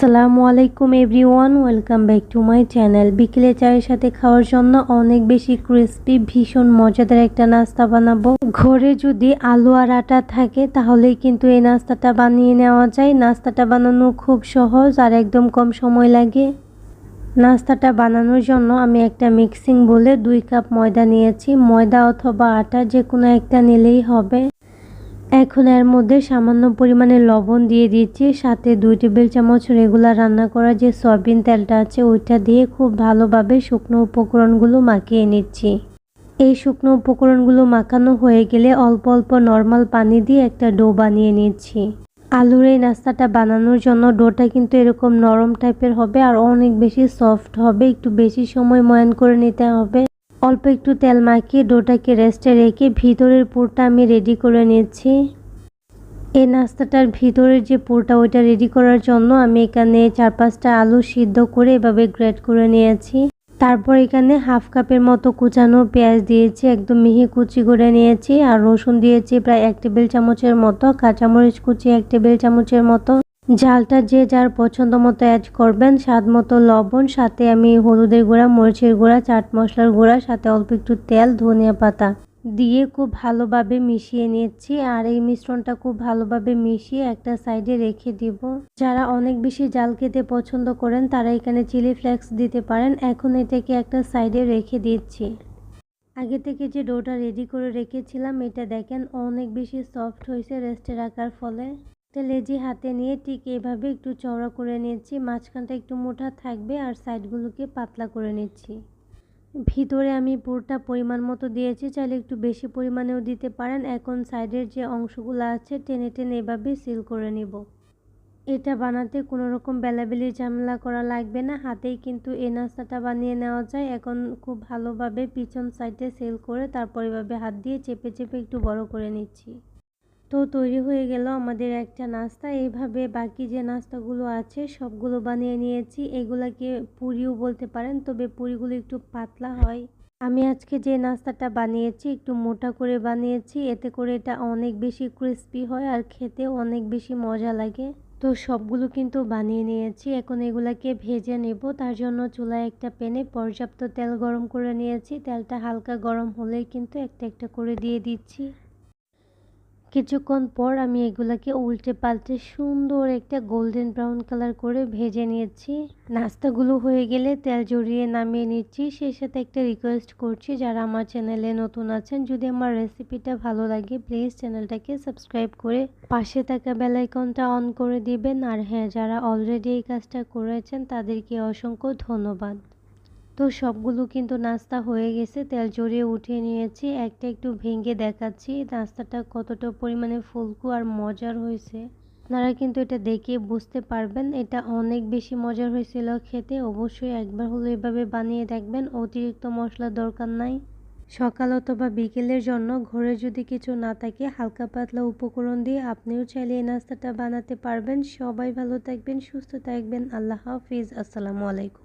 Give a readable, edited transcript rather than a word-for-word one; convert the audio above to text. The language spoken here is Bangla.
আসসালামু আলাইকুম everyone, welcome back to my channel. বিকেলে চায়ের সাথে খাওয়ার জন্য অনেক বেশি ক্রিস্পি ভীষণ মজাদার একটা নাস্তা বানাবো। ঘরে যদি আলু আর আটা থাকে তাহলেই কিন্তু এই নাস্তাটা বানিয়ে নেওয়া যায়। নাস্তাটা বানানো খুব সহজ আর একদম কম সময় লাগে। নাস্তাটা বানানোর জন্য আমি একটা মিক্সিং বোলে 2 কাপ ময়দা নিয়েছি। ময়দা অথবা আটা যে কোনো একটা নিলেই হবে। এখন এর মধ্যে সামান্য পরিমাণে লবণ দিয়ে দিচ্ছি, সাথে 2 টেবিল চামচ রেগুলার রান্না করা যে সয়াবিন তেলটা আছে ওইটা দিয়ে খুব ভালোভাবে শুকনো উপকরণগুলো মাখিয়ে নিচ্ছি। এই শুকনো উপকরণগুলো মাখানো হয়ে গেলে অল্প অল্প নর্মাল পানি দিয়ে একটা ডো বানিয়ে নিচ্ছি। আলুর এই নাস্তাটা বানানোর জন্য ডোটা কিন্তু এরকম নরম টাইপের হবে আর অনেক বেশি সফট হবে। একটু বেশি সময় ময়ান করে নিতে হবে। অল্প একটু তেল মাখিয়ে ডোটাকে রেস্টে রেখে ভিতরের পুরটা আমি রেডি করে নিচ্ছি। এই নাস্তাটার ভিতরের যে পুরটা ওইটা রেডি করার জন্য আমি এখানে 4-5টা আলু সিদ্ধ করে এভাবে গ্রেট করে নিয়েছি। তারপর এখানে হাফ কাপের মতো কুচানো পেঁয়াজ দিয়েছি, একদম মিহি কুচি করে নিয়েছি। আর রসুন দিয়েছি প্রায় 1 টেবিল চামচের মতো, কাঁচামরিচ কুচি 1 টেবিল চামচের মতো। ঝালটা যে যার পছন্দ মতো অ্যাড করবেন, স্বাদ মতো লবণ, সাথে আমি হলুদের গুঁড়া, মরিচের গুঁড়া, চাট মশলার গুঁড়া, সাথে অল্প একটু তেল, ধনিয়া পাতা দিয়ে খুব ভালোভাবে মিশিয়ে নিচ্ছি। আর এই মিশ্রণটা খুব ভালোভাবে মিশিয়ে একটা সাইডে রেখে দিব। যারা অনেক বেশি ঝাল খেতে পছন্দ করেন তারা এখানে চিলি ফ্লেক্স দিতে পারেন। এখন এটাকে একটা সাইডে রেখে দিচ্ছি। আগে থেকে যে ডোটা রেডি করে রেখেছিলাম এটা দেখেন অনেক বেশি সফট হয়েছে রেস্টে রাখার ফলে। একটা লেজি হাতে নিয়ে ঠিক এভাবে একটু চওড়া করে নিচ্ছি। মাঝখানটা একটু মোটা থাকবে আর সাইডগুলোকে পাতলা করে নিচ্ছি। ভিতরে আমি পুরটা পরিমাণ মতো দিয়েছি, চাইলে একটু বেশি পরিমাণেও দিতে পারেন। এখন সাইডের যে অংশগুলো আছে টেনে টেনে এভাবে সিল করে নিব। এটা বানাতে কোনো রকম বেলাবেলি ঝামেলা করা লাগবে না, হাতেই কিন্তু এই নাস্তাটা বানিয়ে নেওয়া যায়। এখন খুব ভালোভাবে পিছন সাইডে সিল করে তারপর এভাবে হাত দিয়ে চেপে চেপে একটু বড় করে নিচ্ছি। তো তৈরি হয়ে গেল আমাদের একটা নাস্তা। এইভাবে বাকি যে নাস্তাগুলো আছে সবগুলো বানিয়ে নিয়েছি। এগুলাকে পুরিও বলতে পারেন, তবে পুরিগুলো একটু পাতলা হয়। আমি আজকে যে নাস্তাটা বানিয়েছি একটু মোটা করে বানিয়েছি, এতে করে এটা অনেক বেশি ক্রিস্পি হয় আর খেতে অনেক বেশি মজা লাগে। তো সবগুলো কিন্তু বানিয়ে নিয়েছি। এখন এগুলাকে ভেজে নেব। তার জন্য চুলায় একটা প্যানে পর্যাপ্ত তেল গরম করে নিয়েছি। তেলটা হালকা গরম হলেই কিন্তু একটা একটা করে দিয়ে দিচ্ছি। কিছুক্ষণ পর আমি এগুলাকে উল্টে পাল্টে সুন্দর একটা গোল্ডেন ব্রাউন কালার করে ভেজে নিয়েছি। নাস্তাগুলো হয়ে গেলে তেল ঝরিয়ে নামিয়ে নিচ্ছি। সেই সাথে একটা রিকোয়েস্ট করছি, যারা আমার চ্যানেলে নতুন আছেন, যদি আমার রেসিপিটা ভালো লাগে প্লিজ চ্যানেলটাকে সাবস্ক্রাইব করে পাশে থাকা বেল আইকনটা অন করে দিবেন। আর হ্যাঁ, যারা অলরেডি এই কাজটা করেছেন তাদেরকে অসংখ্য ধন্যবাদ। তো সবগুলো কিন্তু নাস্তা হয়ে গেছে, তেল ঝরিয়ে উঠিয়ে নিয়েছি। একটা একটু ভেঙে দেখাচ্ছি নাস্তাটা কতটা পরিমাণে ফুলকো আর মজার হয়েছে। আপনারা কিন্তু এটা দেখে বুঝতে পারবেন এটা অনেক বেশি মজার হয়েছিল খেতে। অবশ্যই একবার হলো এভাবে বানিয়ে দেখবেন, অতিরিক্ত মশলার দরকার নাই। সকাল অথবা বিকেলের জন্য ঘরে যদি কিছু না থাকে হালকা পাতলা উপকরণ দিয়ে আপনিও চাইলে এই নাস্তাটা বানাতে পারবেন। সবাই ভালো থাকবেন, সুস্থ থাকবেন। আল্লাহ হাফিজ, আসসালামু আলাইকুম।